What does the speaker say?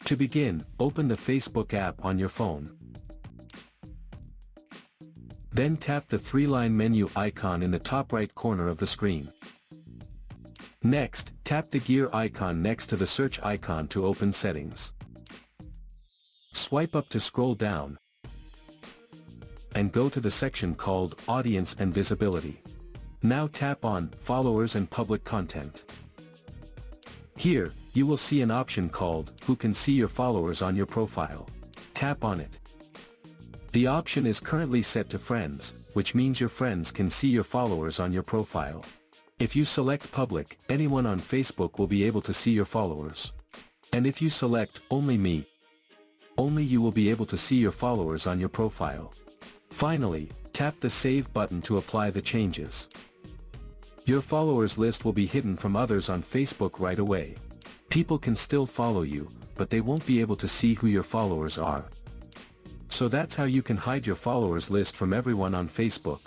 To begin, open the Facebook app on your phone. Then tap the three-line menu icon in the top right corner of the screen. Next, tap the gear icon next to the search icon to open settings. Swipe up to scroll down, and go to the section called Audience and Visibility. Now tap on Followers and Public Content. Here, you will see an option called Who can see your followers on your profile. Tap on it. The option is currently set to Friends, which means your friends can see your followers on your profile. If you select Public, anyone on Facebook will be able to see your followers. And if you select Only Me, only you will be able to see your followers on your profile. Finally, tap the Save button to apply the changes. Your followers list will be hidden from others on Facebook right away. People can still follow you, but they won't be able to see who your followers are. So that's how you can hide your followers list from everyone on Facebook.